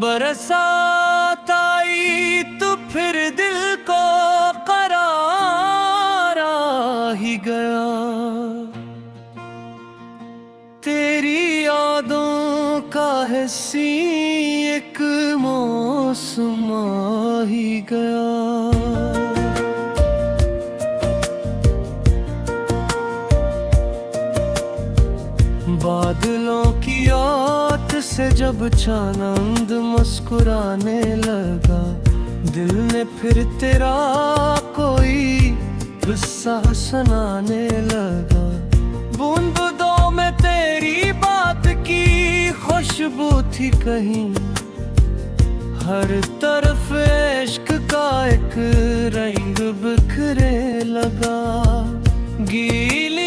बरसात आई तो फिर दिल को करार आ ही गया। तेरी यादों का हिस्सी एक मौसम आ ही गया। बादलों की आत से जब चांद मुस्कुराने लगा, दिल ने फिर तेरा कोई किस्सा सुनाने लगा। बूंदों में तेरी बात की खुशबू थी कहीं, हर तरफ इश्क का एक रंग बिखरे लगा। गीली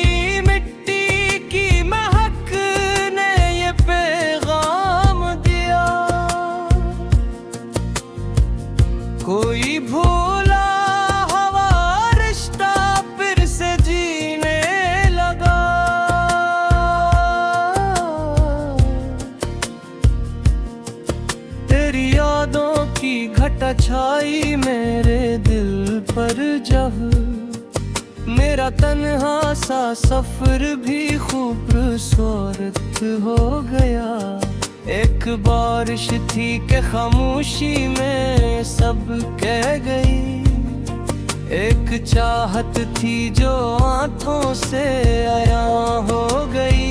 कोई भूला हवा रिश्ता फिर से जीने लगा। तेरी यादों की घटा छाई मेरे दिल पर जब मेरा तन्हा सा सफर भी खूबसूरत हो गया। एक बारिश थी कि खामोशी में सब कह गई, एक चाहत थी जो आंखों से आया हो गई।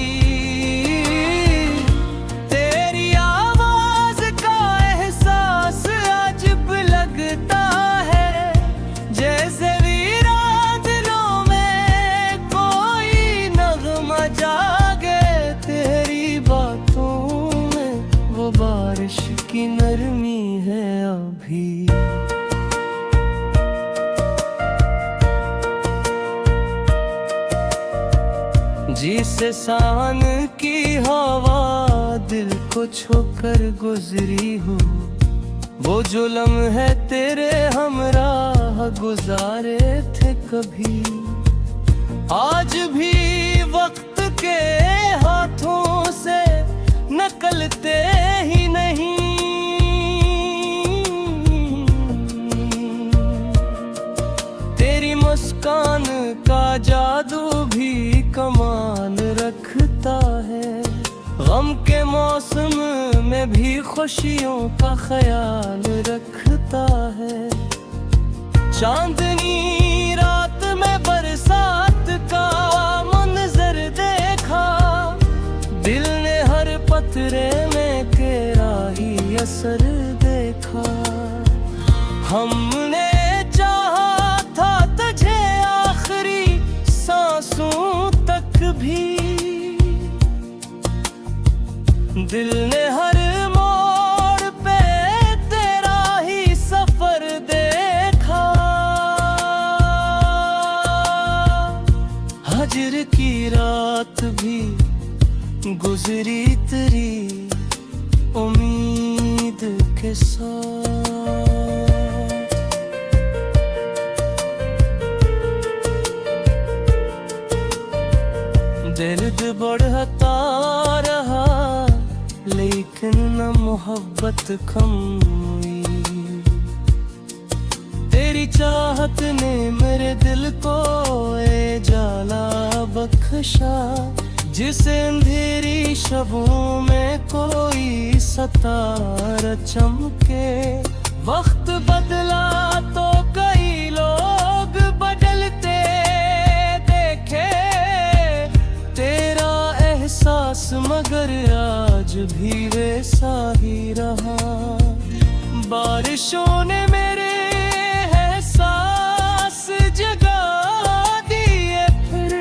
तेरी आवाज का एहसास अजब लगता है, जैसे वीरान दिलों में कोई नगमा जागे। तेरी बातों बारिश की नरमी है अभी। जिसे सान की हवा दिल को छोकर गुजरी हो, वो जो लम्हे तेरे हमराह गुजारे थे कभी, आज भी वक्त के हाथों से नकलते ही नहीं। तेरी मुस्कान का जादू भी कमाल रखता है, गम के मौसम में भी खुशियों का ख्याल रखता है। चांदनी रात में बरसात का मंजर देखा, दिल ने हर पत्रे में तेरा ही असर देखा। हमने चाहा था तुझे आखिरी सांसों तक भी, दिल ने हर मोड़ पे तेरा ही सफर देखा। हजर की रात भी गुजरी तेरी उम्मीद के साथ। दर्द बढ़ता रहा लेकिन न मोहब्बत कम हुई। तेरी चाहत ने मेरे दिल को ए जाला बख्शा, जिसे अंधेरी शबों में कोई सितारा चमके। वक्त बदला तो कई लोग बदलते देखे, तेरा एहसास मगर आज भी वैसा ही रहा। बारिशों ने मेरे एहसास जगा दिए, फिर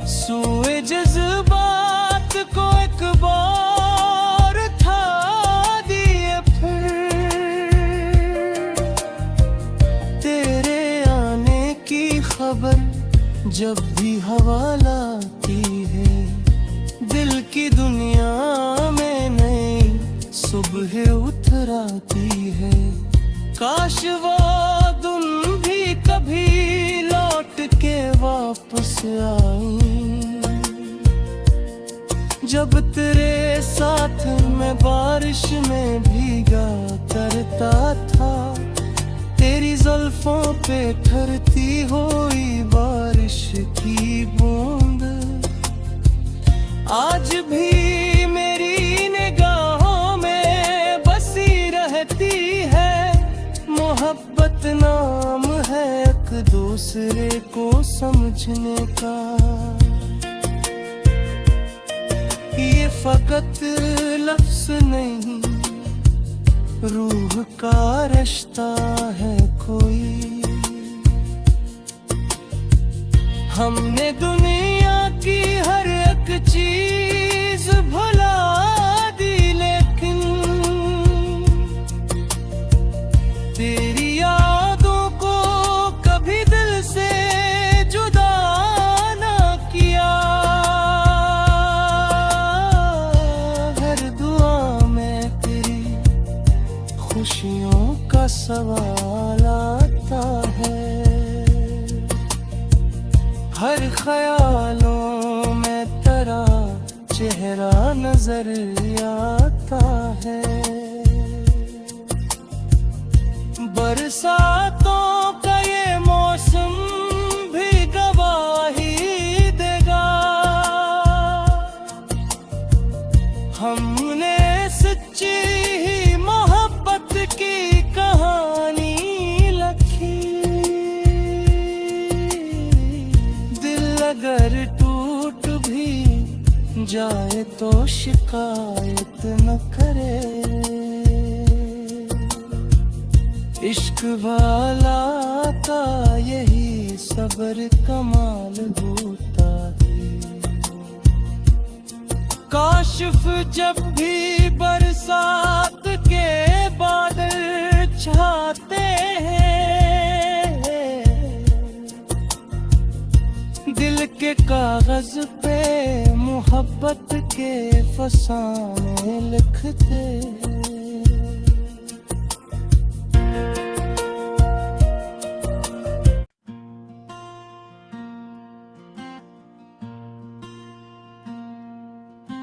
सूए जज्बात खबर जब भी हवा लाती है, दिल की दुनिया में नई सुबह उतर आती है। काश वो दिन भी कभी लौट के वापस आई, जब तेरे साथ मैं बारिश में भीगा करता था, तेरी जुल्फों पे ठहरती हुई बारिश की बूंद आज भी मेरी निगाहों में बसी रहती है। मोहब्बत नाम है एक दूसरे को समझने का, ये फकत लफ्ज़ नहीं रूह का रिश्ता है कोई। हमने दुनिया की हर एक चीज भुला दी, लेकिन तेरी यादों को कभी दिल से जुदा ना किया। खुशियों का सवाल आता है, हर ख्यालों में तेरा चेहरा नजर आता है। बरसातों का ये मौसम भी गवाही देगा, हमने सच्ची की कहानी लिखी। दिल अगर टूट भी जाए तो शिकायत न करे, इश्क वाला का यही सब्र कमाल होता है। काशिफ जब भी बरसात के बादल छाते हैं, दिल के कागज पे मोहब्बत के फसाने लिखते हैं।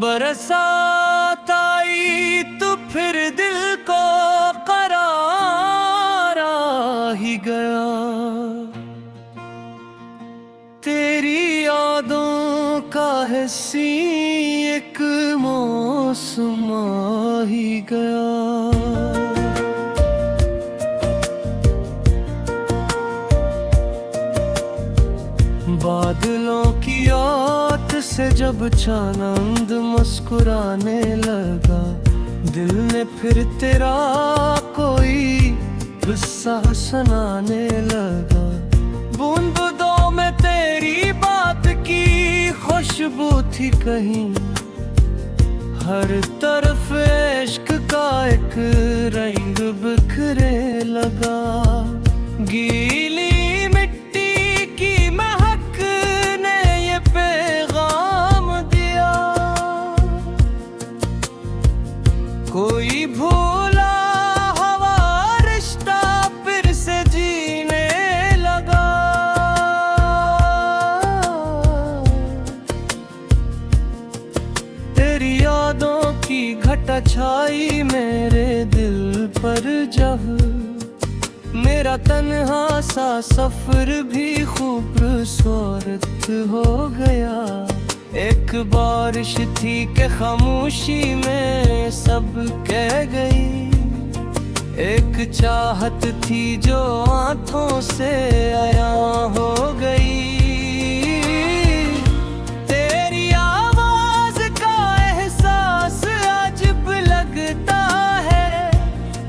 बरसात आई तो फिर दिल को करार आ ही गया। तेरी यादों का हिस्सी एक मौसम आ ही गया। बादलों की आत से जब चांद मुस्कुराने लगा, दिल ने फिर तेरा कोई किस्सा सुनाने लगा। बूंदों में तेरी बात की खुशबू थी कहीं, हर तरफ इश्क का एक रंग बिखरे लगा। गीली कोई भूला हवा रिश्ता फिर से जीने लगा। तेरी यादों की घटा छाई मेरे दिल पर जब, मेरा तन्हा सा सफर भी खूबसूरत हो गया। एक बारिश थी कि खामोशी में सब कह गई, एक चाहत थी जो आंखों से आया हो गई। तेरी आवाज का एहसास अजब लगता है,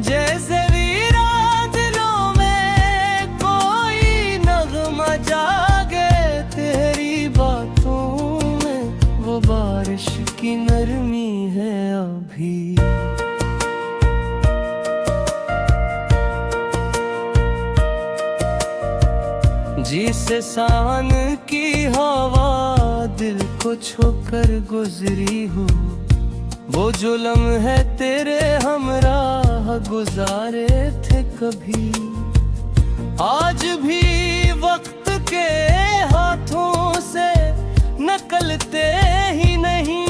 जैसे वीरान दिलों में कोई नगमा जागे। तेरी बातों में वो बारिश की नरमी है अभी। जिसे सान की हवा दिल को छोकर गुजरी हो, वो जो लम्हे तेरे हमराह गुजारे थे कभी, आज भी वक्त के हाथों से निकलते ही नहीं।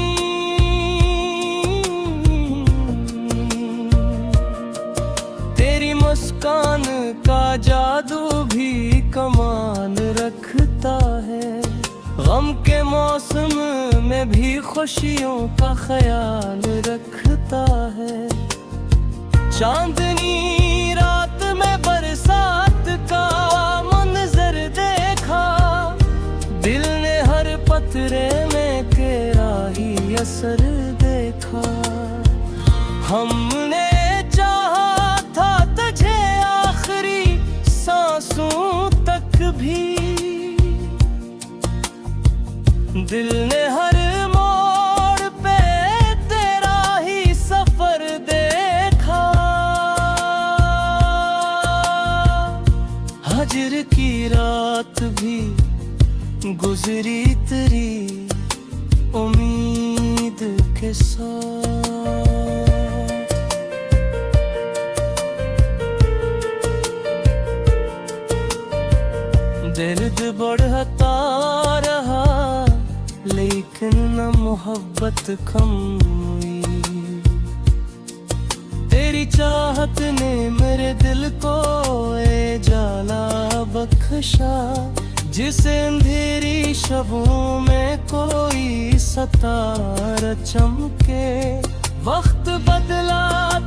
तेरी मुस्कान का जादू भी कमाल रखता है, गम के मौसम में भी खुशियों का ख्याल रखता है। चांदनी रात में बरसात का मंजर देखा, दिल ने हर पत्रे में तेरा ही असर देखा। हमने चाहा था तुझे आखिरी सांसों तक भी, दिल ने हर मोड़ पे तेरा ही सफर देखा। हजर की रात भी गुजरी तेरी उम्मीद के साथ। दर्द बढ़ता रहा लेकिन न मोहब्बत कम हुई। तेरी चाहत ने मेरे दिल को ए जाला बख्शा, जिसे अंधेरी शबों में कोई सितारा चमके। वक्त बदला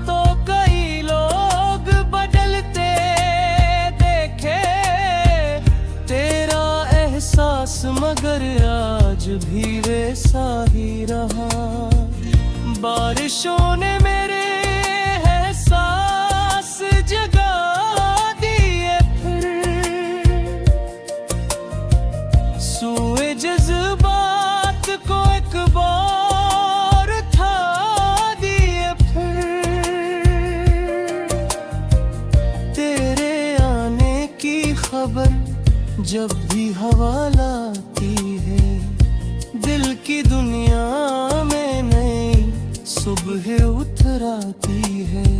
तो कई लोग बदलते देखे, तेरा एहसास मगर आज भी वैसा ही रहा। बारिशों ने मेरे एहसास जगा दिए, फिर सूए जज्बात को एक बार था दिए। फिर तेरे आने की खबर जब भी हवा लाती है, दिल की दुनिया में नई सुबह उतर आती है।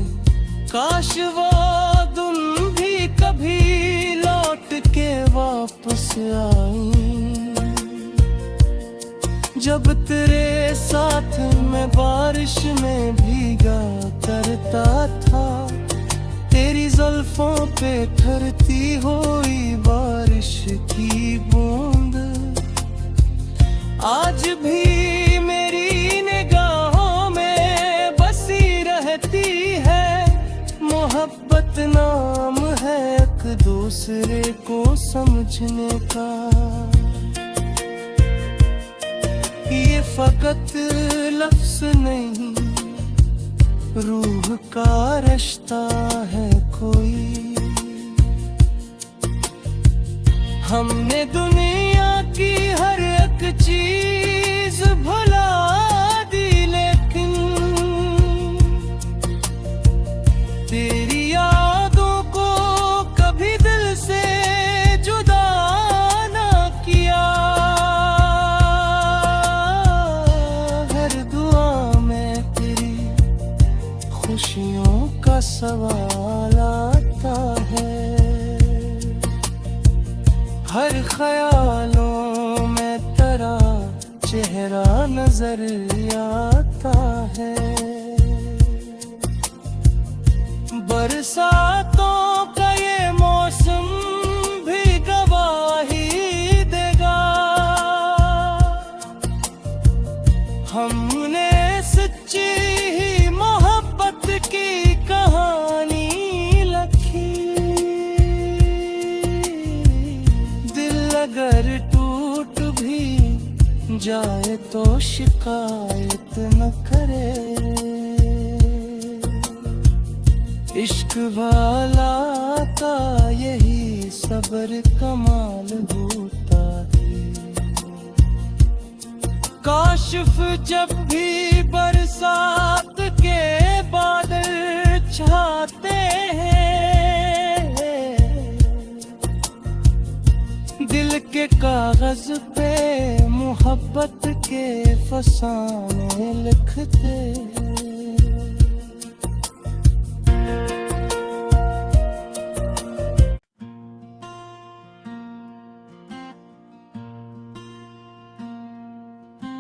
काश वो दिन भी कभी लौट के वापस आई, जब तेरे साथ मैं बारिश में भीगा करता था। तेरी जुल्फों पे ठहरती हुई बारिश की बूंद आज भी मेरी निगाहों में बसी रहती है। मोहब्बत नाम है एक दूसरे को समझने का, ये फकत लफ्ज़ नहीं रूह का रिश्ता है कोई। हमने दुनिया की हर एक चीज भुला दी, लेकिन तेरी यादों को कभी दिल से जुदा ना किया। हर दुआ में तेरी खुशियों का सवाल आता है, हर ख्यालों में तेरा चेहरा नजर आता है। बरसातों का ये मौसम भी गवाही देगा, हमने सच्ची ही मोहब्बत की कहानी जाए तो शिकायत न करे। इश्क वाला का यही सब्र कमाल होता है। काशिफ जब भी बरसात के बादल छाते हैं, दिल के कागज पे मोहब्बत के फसाने लिखते हैं।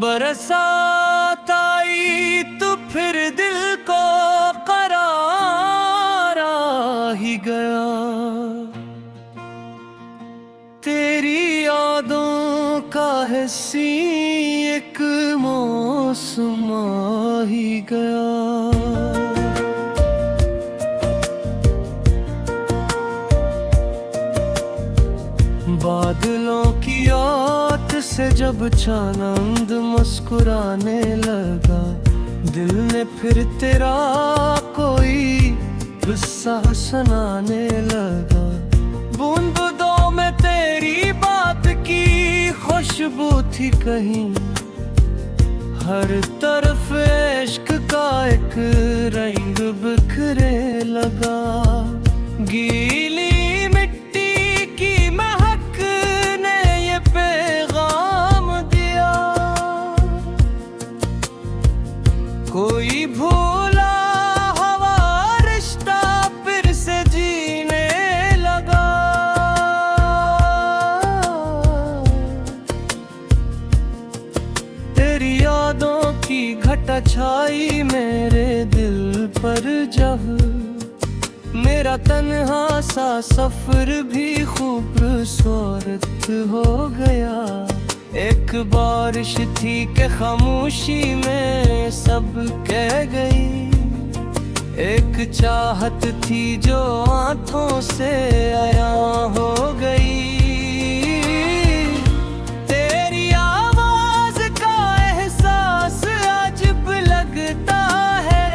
बरसात आई तो फिर दिल को करार आ ही गया। तेरी यादों का हिस्सी एक मौसम आ ही गया। बादलों की आत से जब चांद मुस्कुराने लगा, दिल ने फिर तेरा कोई किस्सा सुनाने लगा। बूंदों में तेरी बात की खुशबू थी कहीं, हर तरफ इश्क का एक रंग बिखरे लगा। गीली कोई भूला हवा रिश्ता फिर से जीने लगा। तेरी यादों की घटा छाई मेरे दिल पर जब, मेरा तन्हा सा सफर भी खूबसूरत हो गया। एक बारिश थी कि खामोशी में सब कह गई, एक चाहत थी जो आँखों से आया हो गई। तेरी आवाज का एहसास अजब लगता है,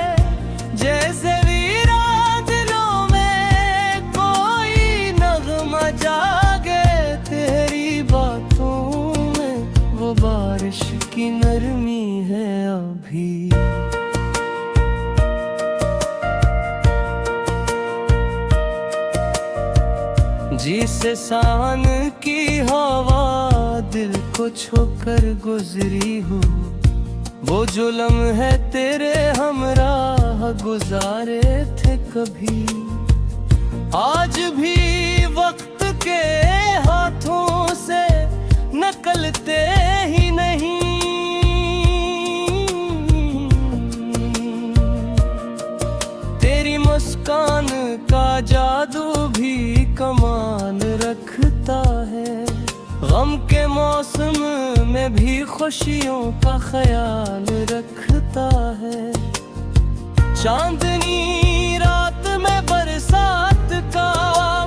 जैसे वीरान दिलों में कोई नगमा जागे। तेरी बातों बारिश की नरमी है अभी, जिसे सान की हवा दिल को छोकर गुजरी हो। वो जो लम्हे तेरे हमराह गुजारे थे कभी, आज भी वक्त के हाथों से नकलते ही नहीं। तेरी मुस्कान का जादू भी कमाल रखता है, गम के मौसम में भी खुशियों का ख्याल रखता है। चांदनी रात में बरसात का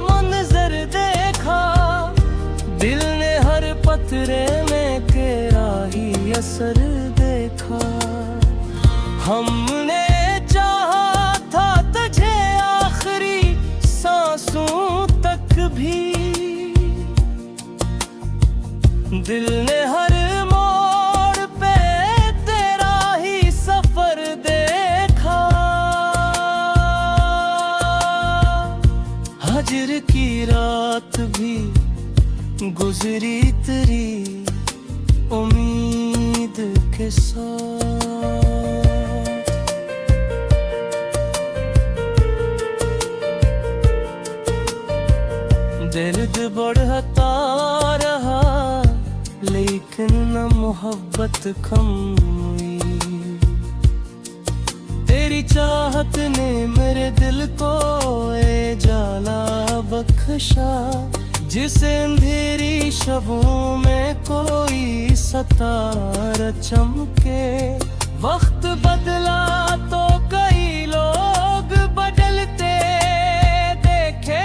मंजर देखा, दिल ने हर पतरे में तेरा ही असर देखा। हमने चाहा था तुझे आखिरी सांसों तक भी, दिल ने हर मोड़ पे तेरा ही सफर देखा। हजर की रात भी गुजरी तेरी उम्मीद के साथ। दर्द बढ़ता रहा लेकिन न मोहब्बत कम हुई। तेरी चाहत ने मेरे दिल को ए जाला बख्शा, जिसे अंधेरी शबों में कोई सितारा चमके। वक्त बदला तो कई लोग बदलते देखे,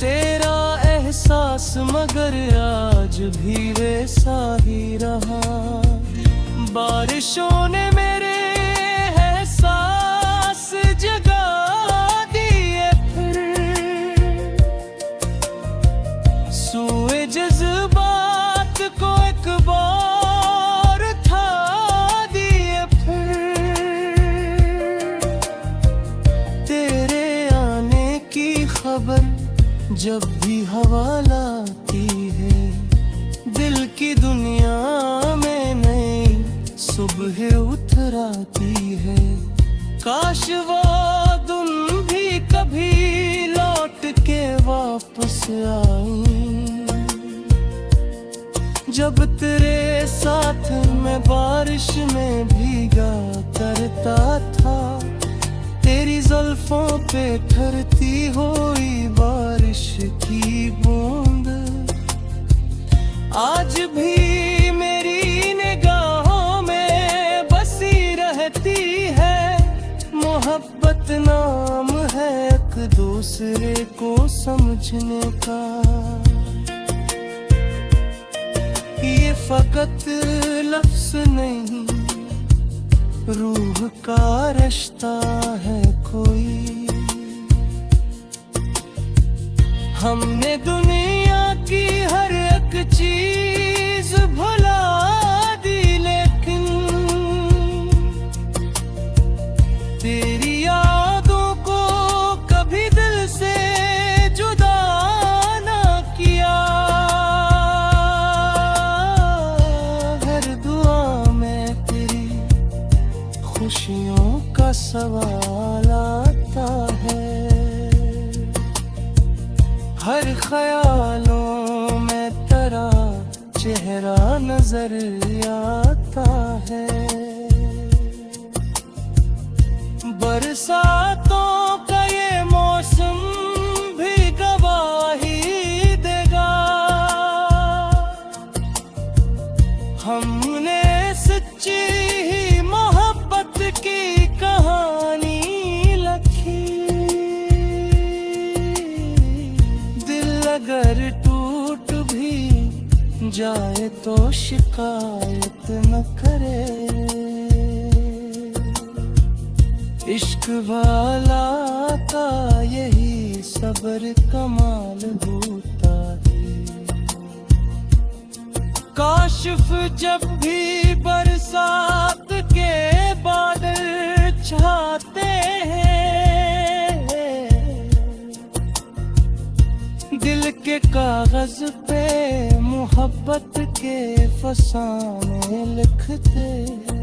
तेरा एहसास मगर आज भी वैसा ही रहा। बारिशों ने मेरे एहसास जगा दिए, फिर सूए जज्बात को एक बार था दिए। फिर तेरे आने की खबर जब भी हवा लाती है, दिल की दुनिया में नई सुबह उतर आती है। काश वो दिन भी कभी लौट के वापस आई, जब तेरे साथ मैं बारिश में भीगा करता था। तेरी जुल्फों पे ठहरती हुई बारिश की बूंद आज भी मेरी निगाहों में बसी रहती है। मोहब्बत नाम है एक दूसरे को समझने का, ये फकत लफ्ज़ नहीं रूह का रिश्ता है कोई। हमने दुनिया की हर एक चीज भुला दी, लेकिन तेरी यादों को कभी दिल से जुदा ना किया। हर दुआ में तेरी खुशियों का सवाल आता है, हर ख्यालों में तेरा चेहरा नजर आता है। बरसातों का ये मौसम भी गवाही देगा, हमने सच्ची ही मोहब्बत की कहानी लिखी। दिल अगर टूट भी जाए तो शिकायत न करे, इश्क वाला का यही सब्र कमाल होता है। काशिफ जब भी बरसात के बादल छाते हैं, दिल के कागज पे मोहब्बत के फसाने लिखते हैं।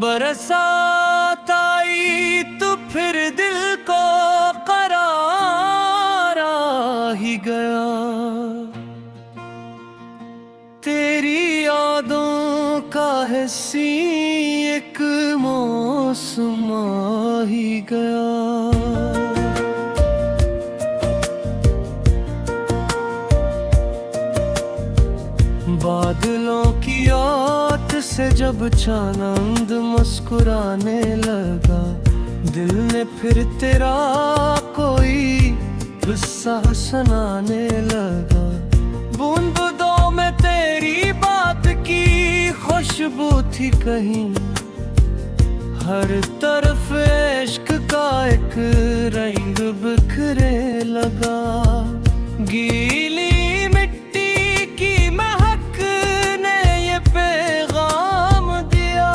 बरसात आई तो फिर दिल को करार आ ही गया। तेरी यादों का हंसी एक मौसम आ ही गया। बादलों की आत से जब चांद मुस्कुराने लगा, दिल ने फिर तेरा कोई किस्सा सुनाने लगा। बूंद में तेरी बात की खुशबू थी कहीं, हर तरफ इश्क का एक रंग बिखरे लगा। गीली मिट्टी की महक ने ये पैगाम दिया,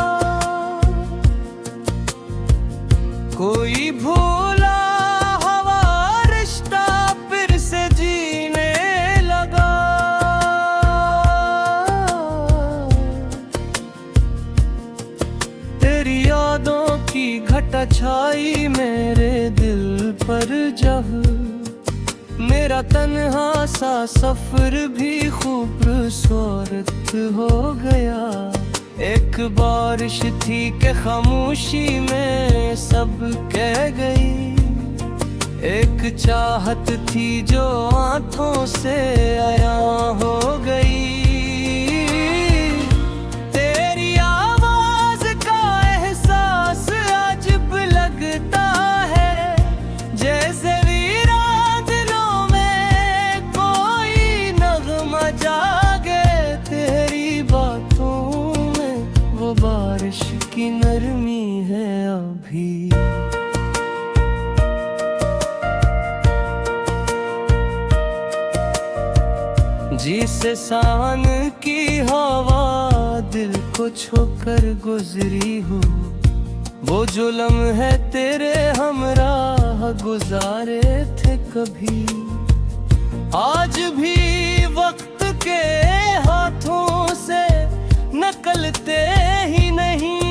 कोई भूला हवा रिश्ता फिर से जीने लगा। तेरी यादों की घटा छाई मेरे दिल पर जब, मेरा तन्हा सा सफर भी खूबसूरत हो गया। एक बारिश थी कि खामोशी में सब कह गई, एक चाहत थी जो आंखों से आया हो गई। बारिश की नरमी है अभी, जिसे सान की हवा दिल को छोकर गुजरी हो। वो जो लम्हे तेरे हमराह गुजारे थे कभी, आज भी वक्त के हाथों से नकलते ही नहीं।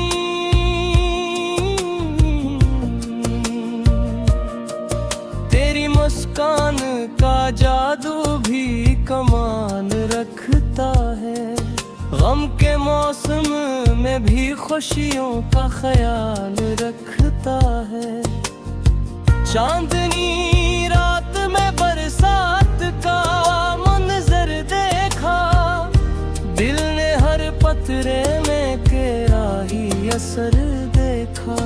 तेरी मुस्कान का जादू भी कमाल रखता है, गम के मौसम में भी खुशियों का ख्याल रखता है। चांदनी रात में बरसात का मंजर देखा, दिल ने हर पतरे में तेरा ही असर देखा।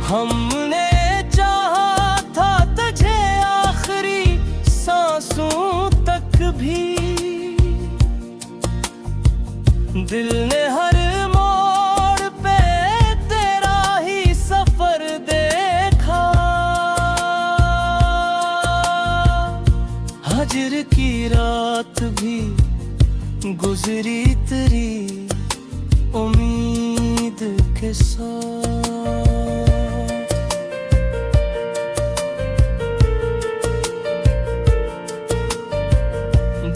हमने चाहा था तुझे आखिरी सांसों तक भी, दिल ने हर मोड़ पे तेरा ही सफर देखा। हजर की रात भी गुजरी तेरी उम्मीद के साथ।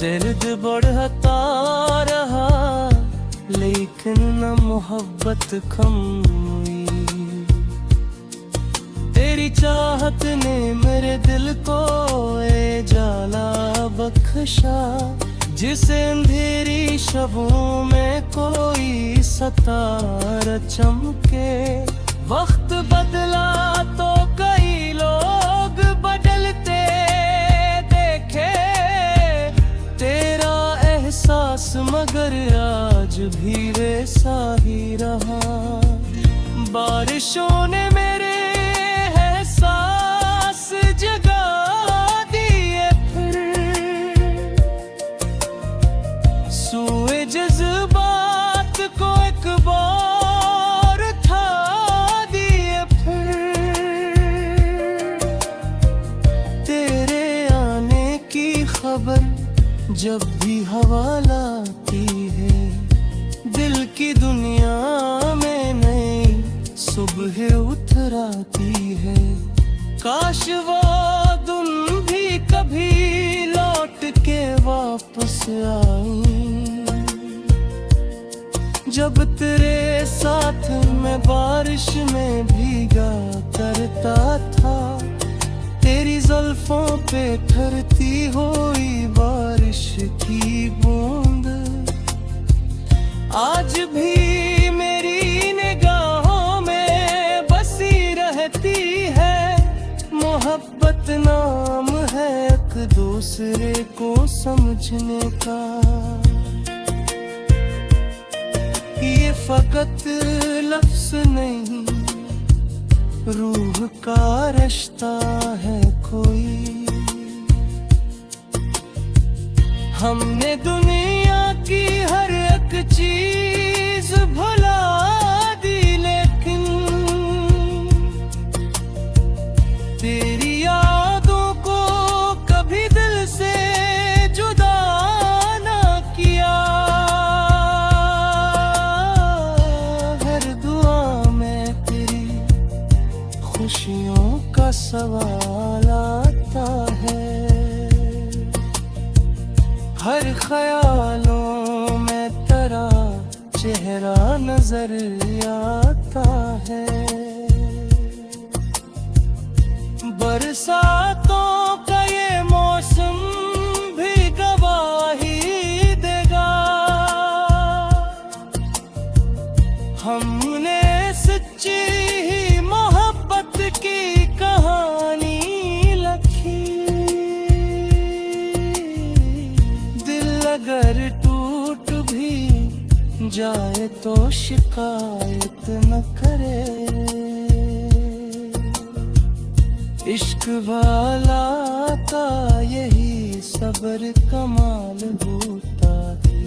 दर्द बढ़ता रहा लेकिन न मोहब्बत कम हुई। तेरी चाहत ने मेरे दिल को ए जाला बख्शा, जिसे अंधेरी शबों में कोई सितारा चमके। वक्त बदला तो कई लोग बदलते देखे, तेरा एहसास मगर आज भी वैसा ही रहा। बारिशों ने मेरे एहसास जगा दिए, फिर सूए जज्बात को एक बार था दिए। फिर तेरे आने की खबर जब भी हवा लाती है, दिल की दुनिया में नई सुबह उतर आती है। काश वो दिन भी कभी लौट के वापस आई, जब तेरे साथ मैं बारिश में भीगा करता था। तेरी जुल्फों पे ठहरती हुई बारिश की बूंद आज भी मेरी निगाहों में बसी रहती है। मोहब्बत नाम है एक दूसरे को समझने का, ये फकत लफ्ज़ नहीं रूह का रिश्ता है कोई। हमने दुनिया की हर एक चीज ख्यालों में तेरा चेहरा नजर आता है। बरसातों का ये मौसम भी गवाही देगा, हमने सच्ची ही मोहब्बत की कहानी लिखी। दिल अगर टूट भी जाए तो शिकायत न करे, इश्क वाला का यही सब्र कमाल होता है।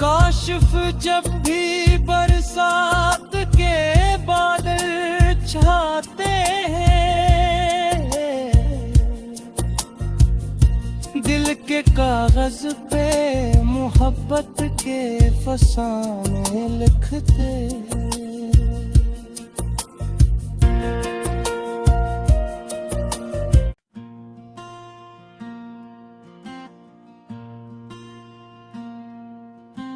काशिफ जब भी बरसात के बादल छाते हैं, दिल के कागज पे मोहब्बत के फसाने लिखते हैं।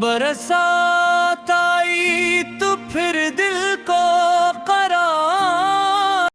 बरसात आई